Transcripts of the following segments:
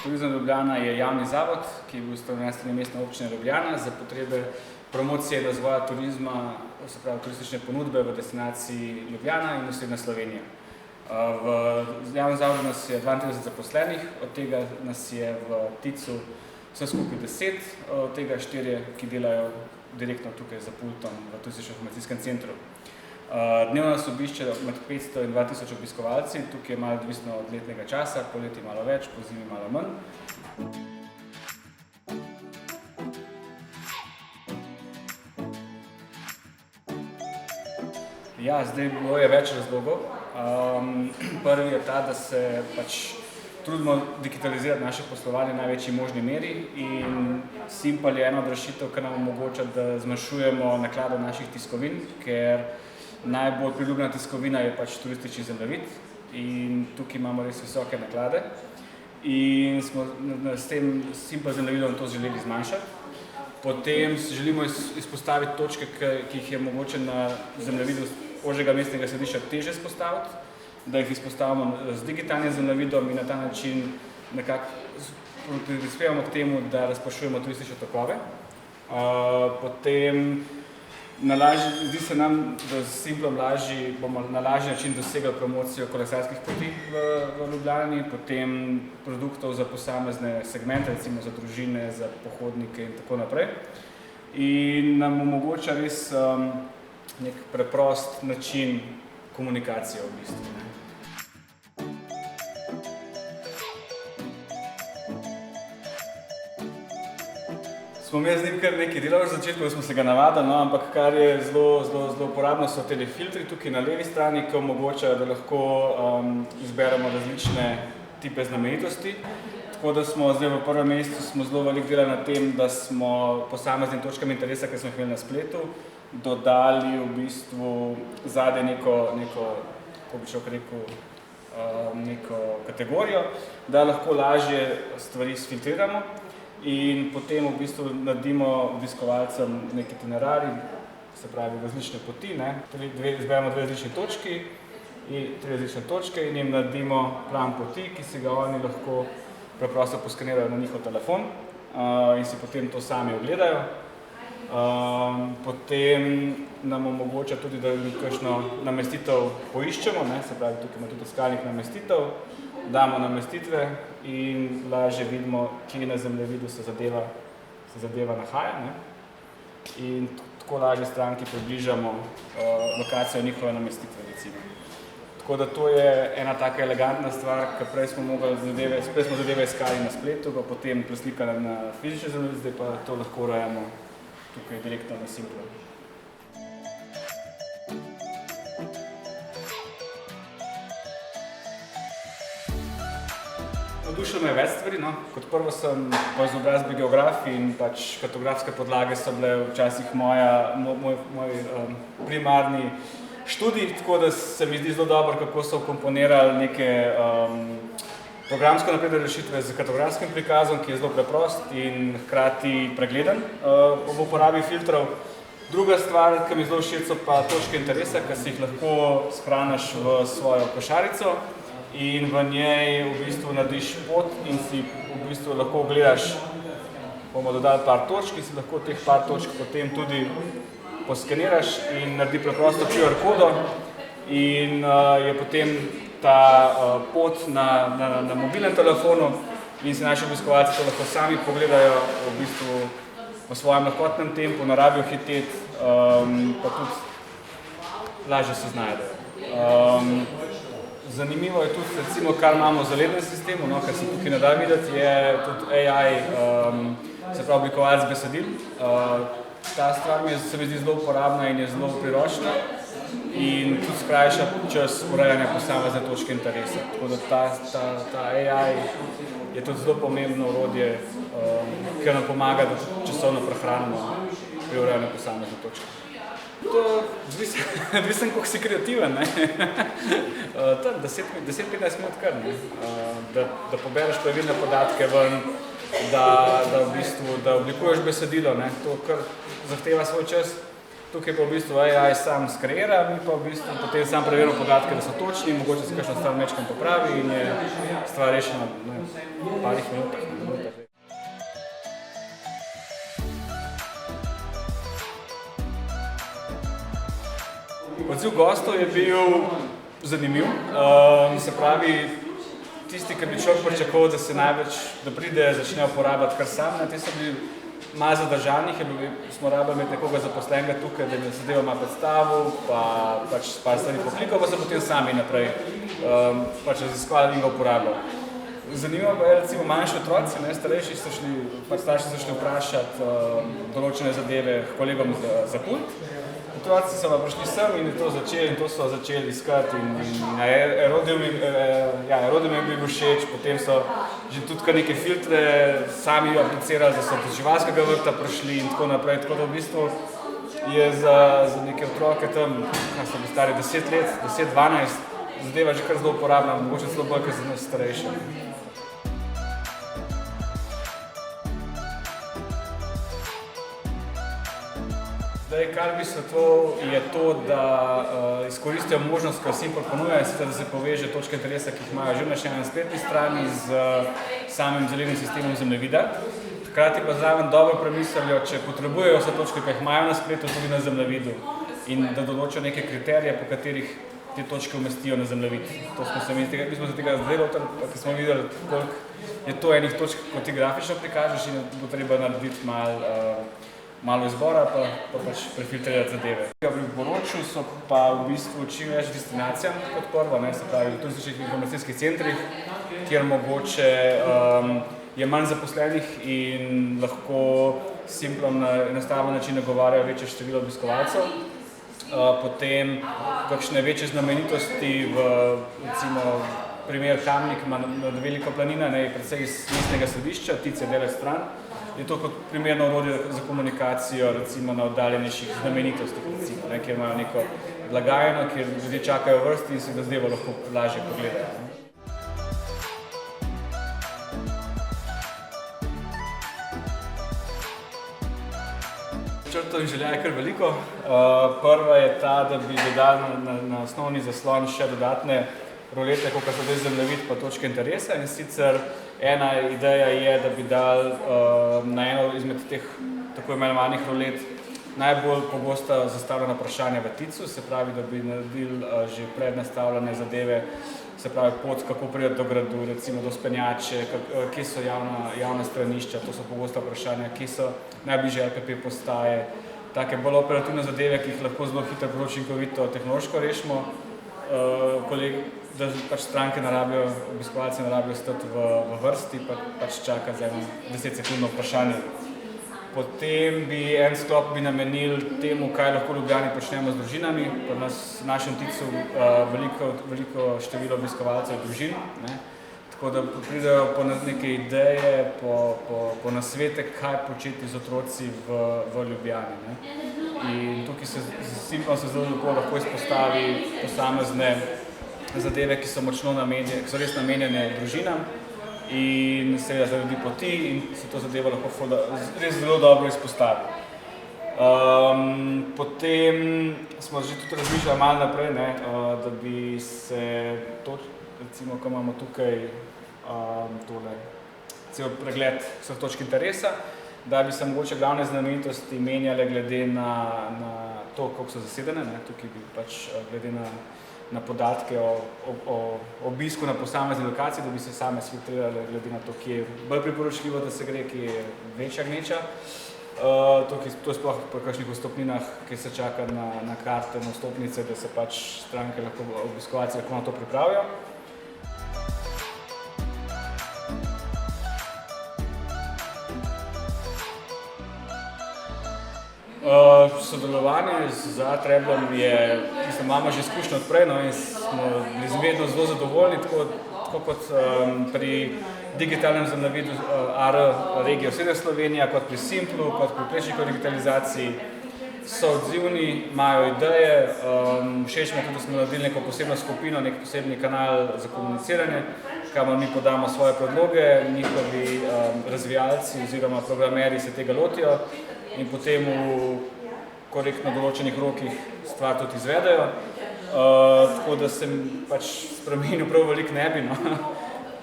Turizem Ljubljana je javni zavod, ki je bil ustanovljen s strani Mestne občine Ljubljana za potrebe promocije in razvoja turizma, se pravi turistične ponudbe v destinaciji Ljubljana in osrednja Slovenija. V javnem zavodu nas je 32 zaposlenih, od tega nas je v TIC-u vse skupaj 10, od tega 4, ki delajo direktno tukaj za pultom v turistično-informacijskem centru. Dnevno nas obišče med 500 in 2000 obiskovalci, tukaj je malo odvisno od letnega časa, poleti malo več, pozimi malo manj. Ja, zdaj bilo je več razlogov. Prvi je ta, da se trudimo digitalizirati naše poslovanje v največji možni meri in Simpl je ena od rešitev, ki nam omogoča, da zmanjšujemo naklado naših tiskovin, ker najbolj priljubljena tiskovina je turistični zemljevid in tukaj imamo res visoke naklade in smo s tem Simpl zemljevidom to želeli zmanjšati. Potem želimo izpostaviti točke, ki jih je mogoče na zemljevidu ožjega mestnega središča težje izpostaviti, da jih izpostavimo z digitalnim zemljevidom in na ta način nekako prispevamo k temu, da razpršujemo turistične tokove. Potem zdi se nam, da s Simplom bomo na lažji način dosegali promocijo kolesarskih poti v Ljubljani, potem produktov za posamezne segmente, recimo za družine, za pohodnike in tako naprej. In nam omogoča res nek preprost način komunikacije v bistvu. Smo imeli z njim kar nekaj delov v začetku, da smo se ga navadili, ampak kar je zelo uporabno so telefiltri tukaj na levi strani, ki omogočajo, da lahko izberemo različne tipe znamenitosti. Tako da smo zdaj v prvem mesecu zelo veliko delali na tem, da smo posameznim točkam interesa, ki smo jih imeli na spletu, dodali v bistvu zadaj neko kategorijo, da lahko lažje stvari sfiltriramo. In potem v bistvu naredimo obiskovalcem neki itinerarij, se pravi različne poti, izberemo dve različne točke in jim naredimo plan poti, ki si ga oni lahko preprosto poskenirajo na njihov telefon in si potem to sami ogledajo. Potem nam omogoča tudi, da kakšno namestitev poiščemo, se pravi tukaj ima tudi iskalnik namestitev, damo namestitve in lažje vidimo, kje na zemljevidu se zadeva nahaja. In tako lažje stranki približamo lokacijo njihove namestitve, recimo. Tako da to je ena taka elegantna stvar, ker prej smo zadeve iskali na spletu, pa potem preslikali na fizični zemljevid, zdaj pa to lahko urejamo tukaj direktno na Simplu. Navdušilo me je več stvari. Kot prvo sem po izobrazbi geograf in kartografske podlage so bile včasih moj primarni študij, tako da se mi zdi zelo dobro, kako so vkomponirali neke programsko napredne rešitve z kartografskim prikazom, ki je zelo preprost in hkrati pregleden ob uporabi filtrov. Druga stvar, ki mi zelo všeč, so pa točke interesa, ki si jih lahko shraniš v svojo košarico in v njej v bistvu narediš pot in si v bistvu lahko ogledaš, bomo dodali par točk in si lahko teh par točk potem tudi poskeniraš in naredi preprosto QR kodo in je potem ta pot na mobilnem telefonu in si naši obiskovalci to lahko sami pogledajo v bistvu v svojem lahkotnem tempu, ne rabijo hiteti, pa tudi lažje se znajdejo. Zanimivo je tudi, recimo, kar imamo v zalednem sistemu, kar se tukaj ne da videti, je tudi AI, se pravi oblikovalec besedil. Ta stvar se mi zdi zelo uporabna in je zelo priročna in tudi skrajša čas urejanja posamezne točke interesa. Tako da ta AI je tudi zelo pomembno orodje, ki nam pomaga, da časovno prehranimo pri urejanju posamezne točke. Odvisen, koliko si kreativen, 10-15 minut kar, da pobereš pravilne podatke ven, da oblikuješ besedilo, to kar zahteva svoj čas Tukaj pa v bistvu AI sam skreira, mi pa v bistvu potem sam preverimo podatke, da so točni, mogoče se kakšna stvar mečkam popravi in je stvar rešena v parih minutah. Odziv gostov je bil zanimiv, se pravi, tisti, ki bi človek pričakoval, da se največ, da pride, začne uporabljati kar sam, ti so bili malo zadržanih, smo rabili imeti nekoga zaposlenega tukaj, da bi zadeva malo predstavil, pa pač par stvari poklikal, pa so potem sami naprej pač raziskovali in ga uporabljali. Zanimivo pa je recimo manjši otroci, starejši so šli, pač starši so šli vprašati določene zadeve kolegom za pult. Otroci so pa prišli sem in to so začeli iskati in Erodium je bil všeč, potem so že tudi kar neke filtre sami aplicirali, da so od živalskega vrta prišli in tako naprej, tako da v bistvu je za neke otroke tam, kaj so bili stari 10 let, 10-12, zadeva že kar zelo uporabna, mogoče celo bolj, kot za nas starejše. Zdaj, kar bi svetoval, je to, da izkoristijo možnost, ko Simple ponuja, da se poveže točke interesa, ki jih imajo že načene na spletni strani z samim zelenim sistemom zemljevida. Hkrati pa zraven dobro premislijo, če potrebujejo vse točke, ki jih imajo na spletu, tudi na zemljevidu in da določijo neke kriterije, po katerih te točke umestijo na zemljevid. Mi smo se tega zdaj lotili, ker smo videli, koliko je to enih točk, ko ti grafično prikažeš in bo treba narediti malo izbora, pa pač prefiltrirati zadeve. Pri Boroču so pa v bistvu čim več destinacijam kot prvo, se pravi v turističnih informacijskih centrih, kjer mogoče je manj zaposlenih in lahko Simplom na enostaven način nagovarjajo večje število obiskovalcev. Potem kakšne večje znamenitosti recimo primer Kamnik ima nad Veliko planina, predvsej iz mestnega središča, Tic je daleč stran. Je to kot primerno orodje za komunikacijo recimo na oddaljenejših znamenitostih, kjer imajo neko blagajno, kjer ljudje čakajo v vrsti in si ga zadevo lahko lažje pogledajo. Načrtov in želja je kar veliko. Prva je ta, da bi dodali na osnovni zaslon še dodatne rolete, kot so zdaj zemljevid pa točke interesa, in sicer ena ideja je, da bi dali na eno izmed teh tako imenovanih rolet najbolj pogosto zastavljena vprašanja v Ticu, se pravi, da bi naredili že prednastavljene zadeve, se pravi pot, kako priti do gradu, recimo do spenjače, kje so javna stranišča, to so pogosta vprašanja, kje so najbližje LPP postaje, take bolj operativne zadeve, ki jih lahko zelo hitro, učinkovito, tehnološko rešimo, da pač stranke narabijo, obiskovalci narabijo stati v vrsti, pač čakati za eno 10-sekundno vprašanje. Potem bi en sklop namenili temu, kaj lahko v Ljubljani počnemo z družinami. Pri našem Ticu veliko število obiskovalcev družin, tako da pridejo po neke ideje, po nasvete, kaj početi z otroci v Ljubljani. In tukaj se z Simplom zelo lahko izpostavi posamezne zadeve, ki so res namenjene družinam in seveda zaradi poti in se to zadevo lahko res zelo dobro izpostavi. Potem smo že tudi razmišljali malo naprej, da bi se recimo, ko imamo tukaj cel pregled vseh točk interesa, da bi se mogoče glavne znamenitosti menjale glede na to, koliko so zasedene. Tukaj bi pač glede na podatke o obisku na posamezni lokaciji, da bi se same filtrirale glede na to, kje je bolj priporočljivo, da se gre, kje je večja gneča. To je sploh pri kakšnih vstopninah, kjer se čaka na karte, na vstopnice, da se pač stranke lahko, obiskovalci lahko na to pripravijo. Sodelovanje z Treblom imamo že izkušnjo odprej in smo bili vedno zelo zadovoljni, tako kot pri digitalnem zemljevidu AR regije Osrednja Slovenija, kot pri Simplu, kot pri Plečniku digitalizaciji. So odzivni, imajo ideje, všeč mi je tudi, da smo naredili neko posebno skupino, nek posebni kanal za komuniciranje, kamor mi podamo svoje predloge, njihovi razvijalci oziroma programerji se tega lotijo in potem korektno določenih rokih stvar tudi izvedejo. Tako da sem pač spremenil prav veliko ne bi, no.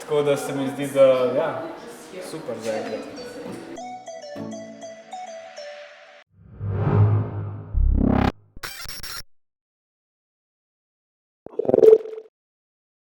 Tako da se mi zdi, da ja, super zaenkrat.